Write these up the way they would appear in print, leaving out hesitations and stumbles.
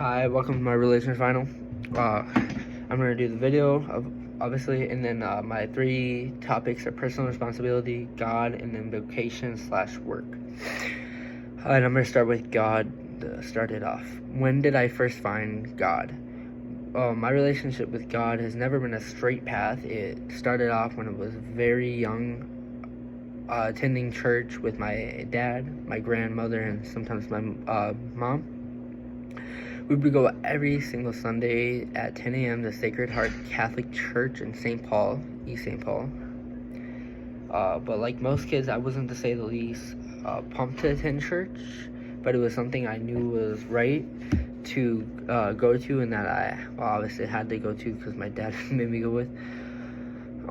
Hi, welcome to my religion final. I'm going to do the video, obviously, and then my three topics are personal responsibility, God, and then vocation/work. And I'm going to start with God to start it off. When did I first find God? My relationship with God has never been a straight path. It started off when I was very young, attending church with my dad, my grandmother, and sometimes my mom. We would go every single Sunday at 10 a.m. to Sacred Heart Catholic Church in St. Paul, East St. Paul. But like most kids, I wasn't, to say the least, pumped to attend church, but it was something I knew was right to go to, and that I obviously had to go to because my dad made me go with.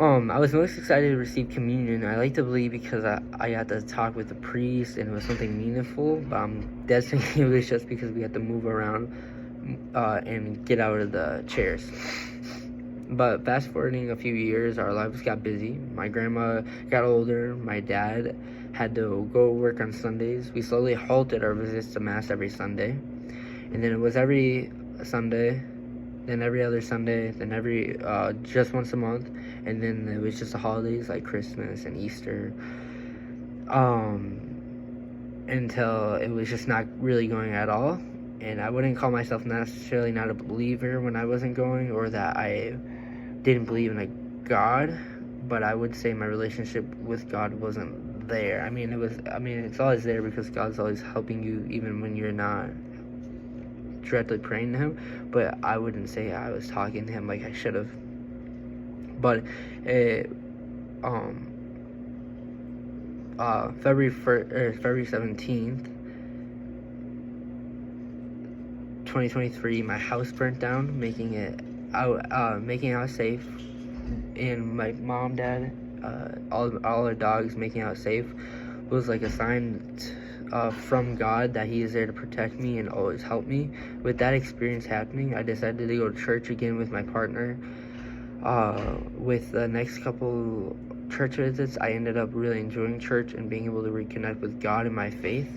I was most excited to receive communion. I like to believe because I got to talk with the priest and it was something meaningful, but I'm guessing it was just because we had to move around and get out of the chairs. But fast forwarding a few years, our lives got busy. My grandma got older. My dad had to go work on Sundays. We slowly halted our visits to Mass every Sunday. And then it was every Sunday, then every other Sunday, then every just once a month, and then it was just the holidays like Christmas and Easter, until it was just not really going at all. And I wouldn't call myself necessarily not a believer when I wasn't going, or that I didn't believe in a God, but I would say my relationship with God wasn't there. It's always there because God's always helping you even when you're not directly praying to him, but I wouldn't say I was talking to him like I should have. But February 17th, 2023, my house burnt down, making it out safe, and my mom, dad, all our dogs making out safe was like a sign from God that he is there to protect me and always help me. With that experience happening, I decided to go to church again with my partner. With the next couple church visits, I ended up really enjoying church, and being able to reconnect with God and my faith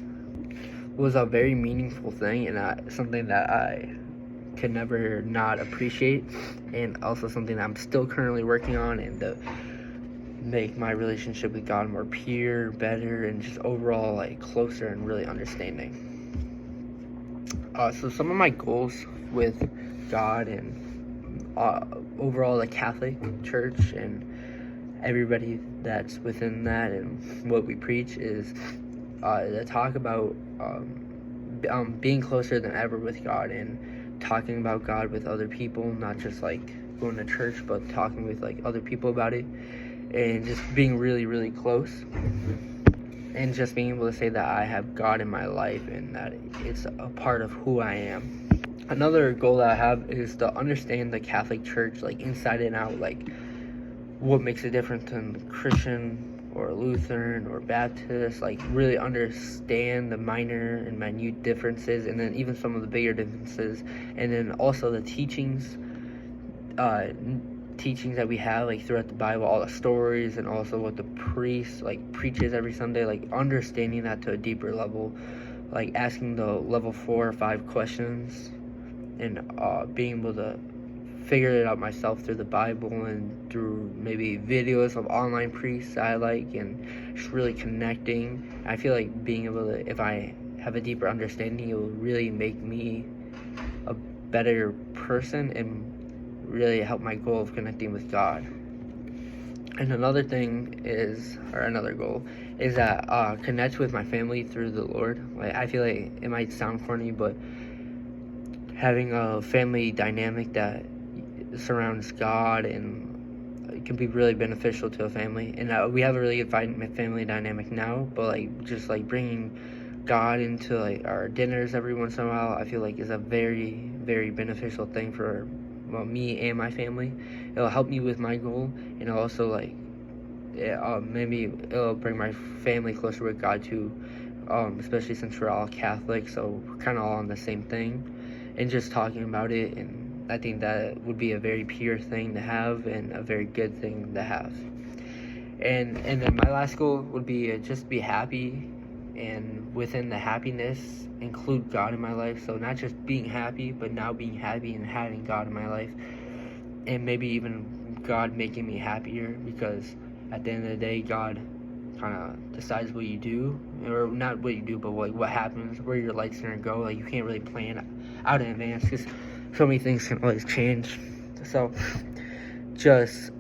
was a very meaningful thing, and something that I could never not appreciate, and also something that I'm still currently working on, and to make my relationship with God more pure, better, and just overall like closer and really understanding. So some of my goals with God and overall the Catholic Church and everybody that's within that and what we preach is to talk about being closer than ever with God, and talking about God with other people, not just like going to church, but talking with like other people about it, and just being really, really close, and just being able to say that I have God in my life and that it's a part of who I am. Another goal that I have is to understand the Catholic Church like inside and out, like what makes it different than Christian or Lutheran or Baptist, like really understand the minor and minute differences, and then even some of the bigger differences, and then also the teachings that we have like throughout the Bible, all the stories, and also what the priest like preaches every Sunday, like understanding that to a deeper level, like asking the level 4 or 5 questions, and being able to figure it out myself through the Bible and through maybe videos of online priests I like, and just really connecting. I feel like being able to, if I have a deeper understanding, it will really make me a better person and really help my goal of connecting with God. And another goal is that connect with my family through the Lord. Like, I feel like it might sound corny, but having a family dynamic that surrounds God and it can be really beneficial to a family. And we have a really good family dynamic now, but like just like bringing God into like our dinners every once in a while, I feel like is a very, very beneficial thing for me and my family. It'll help me with my goal, and also like maybe it'll bring my family closer with God too, especially since we're all Catholic, so we're kind of all on the same thing, and just talking about it. And I think that would be a very pure thing to have and a very good thing to have. And then my last goal would be just be happy and within the happiness include God in my life. So not just being happy, but now being happy and having God in my life, and maybe even God making me happier, because at the end of the day, God kind of decides what you do, or not what you do, but like what happens, where your life's gonna go. Like you can't really plan out in advance because so many things can always change. So just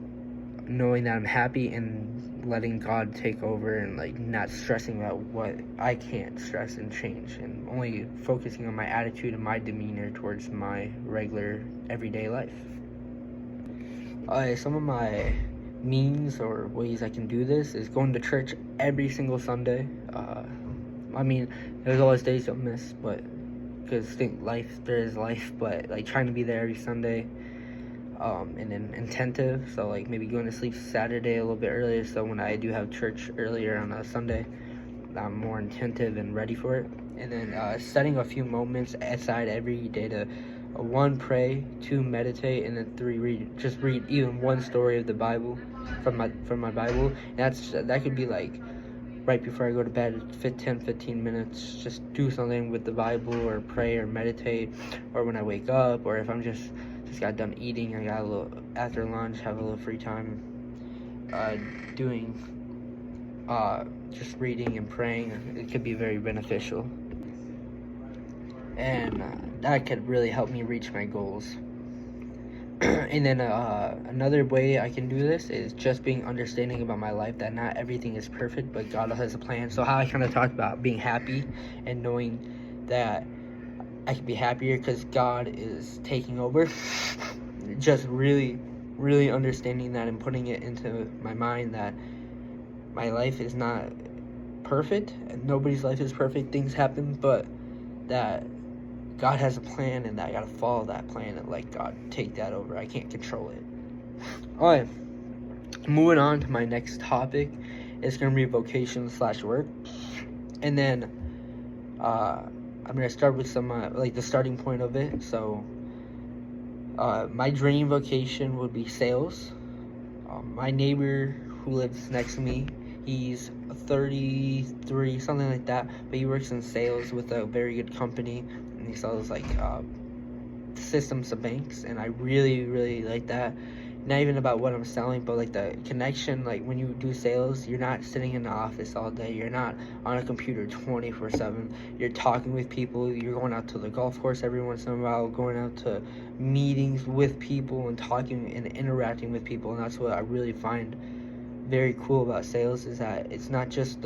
knowing that I'm happy and letting God take over, and like not stressing about what I can't stress and change, and only focusing on my attitude and my demeanor towards my regular everyday life. Some of my means or ways I can do this is going to church every single Sunday. I mean, there's always days you'll miss, but because there is life, but like trying to be there every Sunday, and then attentive. So like maybe going to sleep Saturday a little bit earlier, so when I do have church earlier on a Sunday, I'm more attentive and ready for it. And then setting a few moments aside every day to 1, pray, 2, meditate, and then 3, read even one story of the Bible from my Bible. And that could be like right before I go to bed, 10-15 minutes, just do something with the Bible, or pray or meditate, or when I wake up, or if I'm just got done eating, I got a little after lunch, have a little free time, doing just reading and praying. It could be very beneficial, and that could really help me reach my goals. And then another way I can do this is just being understanding about my life, that not everything is perfect, but God has a plan. So how I kind of talked about being happy and knowing that I can be happier because God is taking over. Just really, really understanding that and putting it into my mind that my life is not perfect, and nobody's life is perfect. Things happen, but that God has a plan, and that I gotta follow that plan and let God take that over. I can't control it. Alright, moving on to my next topic. It's gonna be vocation/work, and then I'm gonna start with some like the starting point of it. So my dream vocation would be sales. My neighbor who lives next to me, he's 33, something like that, but he works in sales with a very good company, and he sells like systems to banks, and I really, really like that. Not even about what I'm selling, but like the connection. Like when you do sales, you're not sitting in the office all day, you're not on a computer 24/7, you're talking with people, you're going out to the golf course every once in a while, going out to meetings with people and talking and interacting with people. And that's what I really find very cool about sales, is that it's not just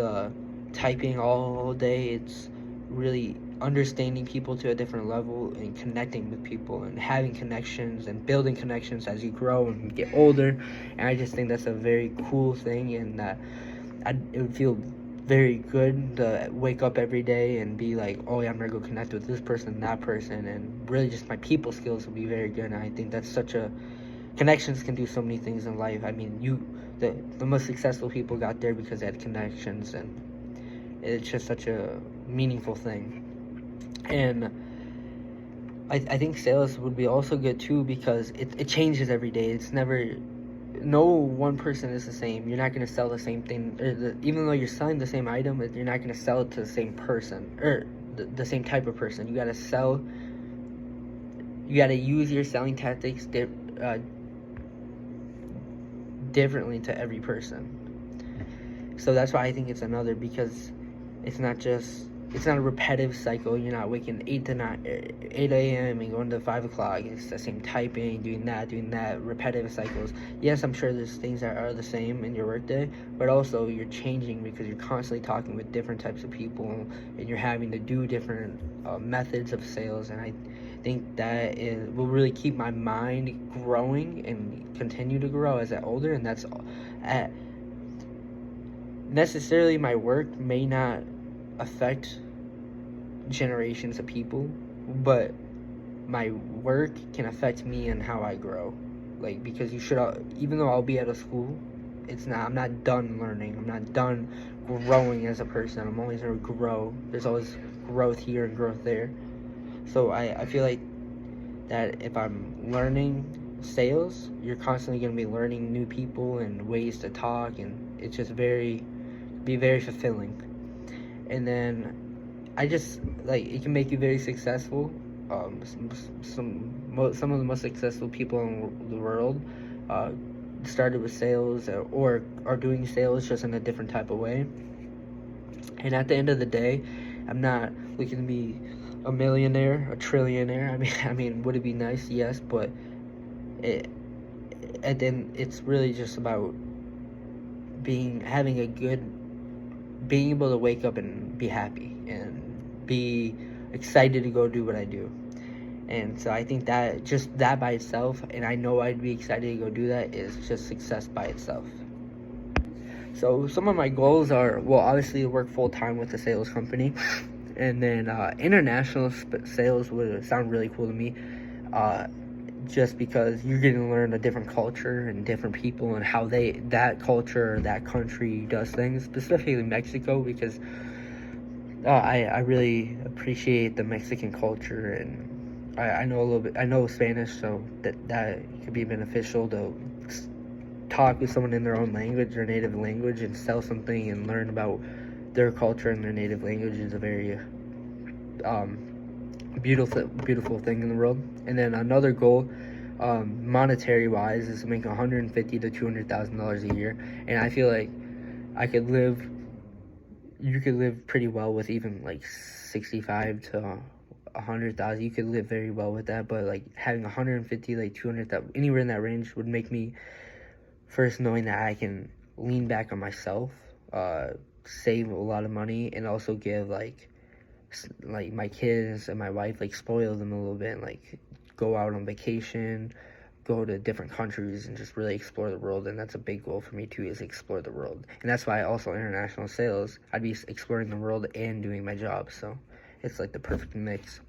typing all day, it's really understanding people to a different level and connecting with people and having connections and building connections as you grow and get older. And I just think that's a very cool thing, and that it would feel very good to wake up every day and be like, oh yeah, I'm gonna go connect with this person and that person, and really just my people skills will be very good. And I think that's connections can do so many things in life. I mean, the most successful people got there because they had connections, and it's just such a meaningful thing. And I think sales would be also good too, because it changes every day. It's never, no one person is the same. You're not going to sell the same thing, even though you're selling the same item, you're not going to sell it to the same person, or the same type of person. You got to use your selling tactics differently to every person. So that's why I think it's another, because it's not a repetitive cycle. You're not waking 8 a.m. and going to 5 o'clock. It's the same typing, doing that, repetitive cycles. Yes, I'm sure there's things that are the same in your workday, but also you're changing because you're constantly talking with different types of people, and you're having to do different methods of sales. And I think that will really keep my mind growing and continue to grow as I get older. And that's necessarily my work may not affect generations of people, but my work can affect me and how I grow. Like, because even though I'll be at a school, I'm not done learning, I'm not done growing as a person. I'm always going to grow. There's always growth here and growth there. So I feel like that if I'm learning sales, you're constantly going to be learning new people and ways to talk, and it's just be very fulfilling. And then I just like it can make you very successful. Some of the most successful people in the world uh, started with sales or are doing sales just in a different type of way. And at the end of the day, I'm not looking to be a millionaire, a trillionaire. I mean, would it be nice? Yes, but it, and then it's really just about being able to wake up and be happy and be excited to go do what I do. And so I think that just that by itself, and I know I'd be excited to go do that, is just success by itself. So some of my goals are, well, obviously to work full time with a sales company, and then international sales would sound really cool to me. Just because you're getting to learn a different culture and different people and how that culture or that country does things, specifically Mexico, because I really appreciate the Mexican culture, and I know a little bit. I know Spanish, so that could be beneficial to talk with someone in their own language, their native language, and sell something and learn about their culture and their native language is a very beautiful thing in the world. And then another goal, monetary wise, is to make $150,000 to $200,000 a year. And I feel like you could live pretty well with even like 65 to 100,000. You could live very well with that, but like having 150, like 200,000, anywhere in that range would make me, first, knowing that I can lean back on myself, save a lot of money, and also give like my kids and my wife, like spoil them a little bit, and like go out on vacation, go to different countries, and just really explore the world. And that's a big goal for me too, is explore the world. And that's why also international sales, I'd be exploring the world and doing my job, so it's like the perfect mix.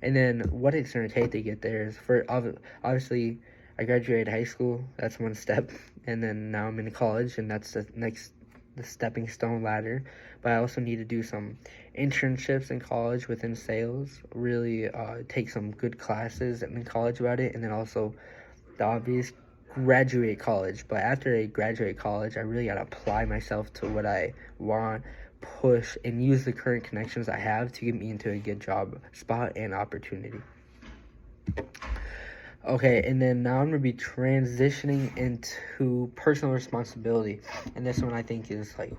And then what it's going to take to get there is, for obviously I graduated high school, that's one step, and then now I'm in college, and that's the stepping stone ladder. But I also need to do some internships in college within sales, really take some good classes in college about it, and then also the obvious, graduate college. But after I graduate college, I really got to apply myself to what I want, push, and use the current connections I have to get me into a good job spot and opportunity. Okay, and then now I'm going to be transitioning into personal responsibility. And this one I think is like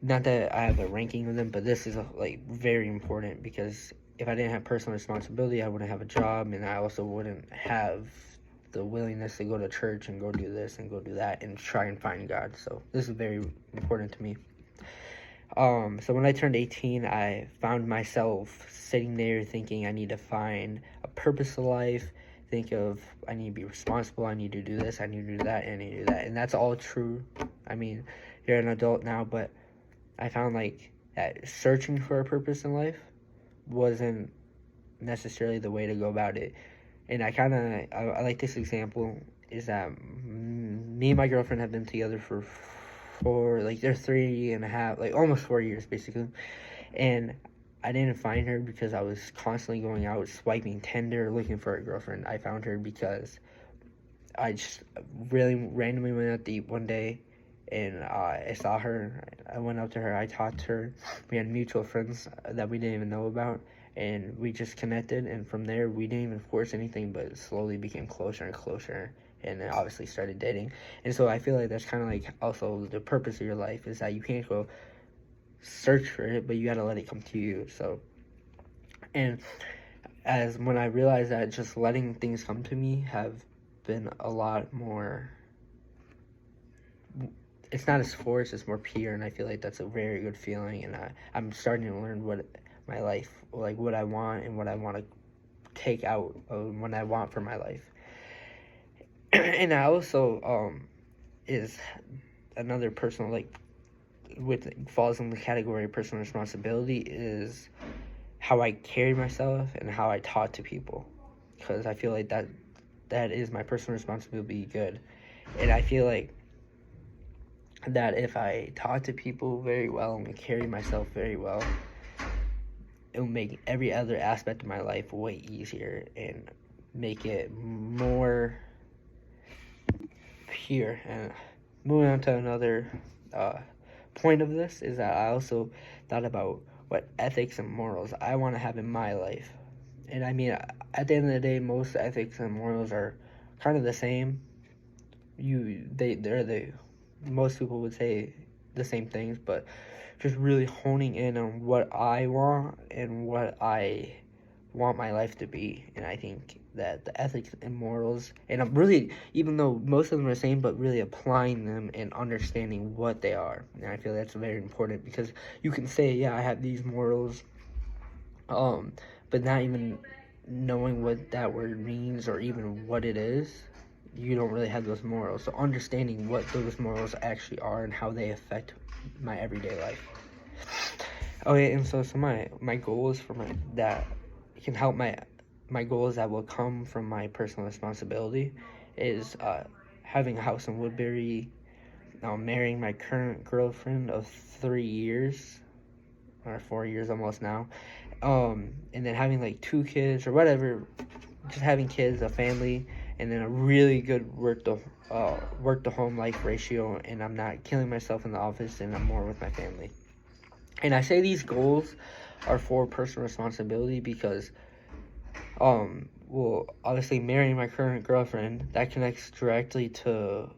not that I have a ranking of them, but this is like very important, because if I didn't have personal responsibility, I wouldn't have a job, and I also wouldn't have the willingness to go to church and go do this and go do that and try and find God. So this is very important to me. So when I turned 18, I found myself sitting there thinking I need to find a purpose of life, I need to be responsible, I need to do this, I need to do that, and I need to do that. And that's all true. I mean, you're an adult now, but I found like that searching for a purpose in life wasn't necessarily the way to go about it. And I like this example, is that me and my girlfriend have been together for like, they're 3.5, like almost 4 years basically. And I didn't find her because I was constantly going out swiping Tinder looking for a girlfriend. I found her because I just really randomly went out to eat one day, and I saw her. I went up to her, I talked to her. We had mutual friends that we didn't even know about, and we just connected. And from there, we didn't even force anything, but slowly became closer and closer, and then obviously started dating. And so I feel like that's kind of like also the purpose of your life, is that you can't go search for it, but you gotta let it come to you. So, and as when I realized that just letting things come to me have been a lot more, it's not as forced, it's more pure, and I feel like that's a very good feeling. And I'm starting to learn what my life, like what I want and what I want to take out of what I want for my life. And I also is another personal, like, falls in the category of personal responsibility, is how I carry myself and how I talk to people, because I feel like that is my personal responsibility to be good. And I feel like that if I talk to people very well and carry myself very well, it will make every other aspect of my life way easier and make it more pure. And moving on to another point of this is that I also thought about what ethics and morals I want to have in my life. And I mean, at the end of the day, most ethics and morals are kind of the same. Most people would say the same things, but just really honing in on what I want and what I want my life to be. And I think that the ethics and morals, and I'm really, even though most of them are the same, but really applying them and understanding what they are. And I feel that's very important, because you can say, yeah, I have these morals, but not even knowing what that word means or even what it is, you don't really have those morals. So understanding what those morals actually are and how they affect my everyday life. Okay, and so my goals for that can help my goals that will come from my personal responsibility is having a house in Woodbury, marrying my current girlfriend of 3 years, or 4 years almost now, and then having like 2 kids or whatever, just having kids, a family, and then a really good work to home life ratio, and I'm not killing myself in the office, and I'm more with my family. And I say these goals are for personal responsibility because, well, obviously marrying my current girlfriend, that connects directly to,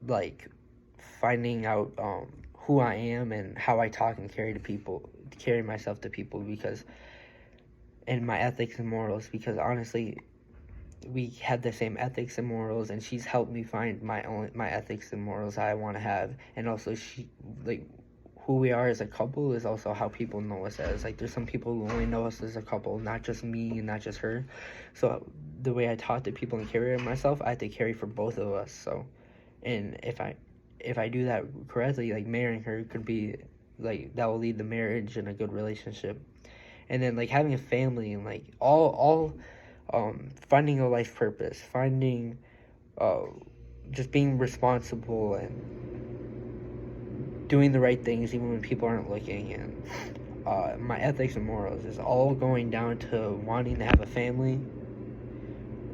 like, finding out, who I am and how I talk and carry myself to people, because, and my ethics and morals, because honestly, we have the same ethics and morals, and she's helped me find my ethics and morals I want to have. And also, who we are as a couple is also how people know us as. Like, there's some people who only know us as a couple, not just me and not just her. So the way I talk to people and carry myself, I have to carry for both of us. So, and if I do that correctly, like marrying her could be like, that will lead to marriage and a good relationship. And then like having a family and like all finding a life purpose, finding just being responsible and doing the right things even when people aren't looking, and my ethics and morals is all going down to wanting to have a family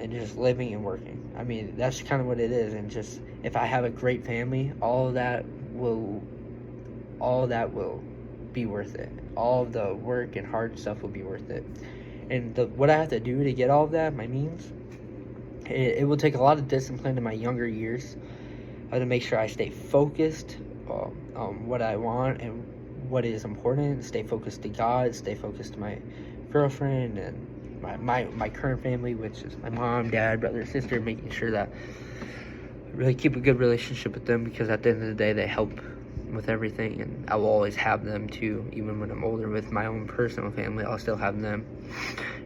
and just living and working. I mean, that's kind of what it is. And just, if I have a great family, all that will be worth it. All of the work and hard stuff will be worth it. And what I have to do to get all of that, my means, it will take a lot of discipline in my younger years. I have to make sure I stay focused on what I want and what is important, stay focused to God, stay focused to my girlfriend and my current family, which is my mom, dad, brother, sister, making sure that I really keep a good relationship with them, because at the end of the day, they help with everything, and I will always have them too. Even when I'm older with my own personal family, I'll still have them.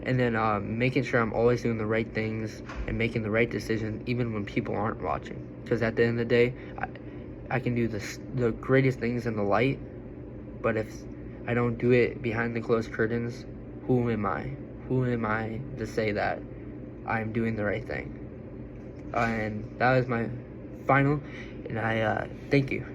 And then making sure I'm always doing the right things and making the right decision even when people aren't watching, because at the end of the day, I can do the greatest things in the light, but if I don't do it behind the closed curtains, who am I to say that I'm doing the right thing? And that was my final, and I thank you.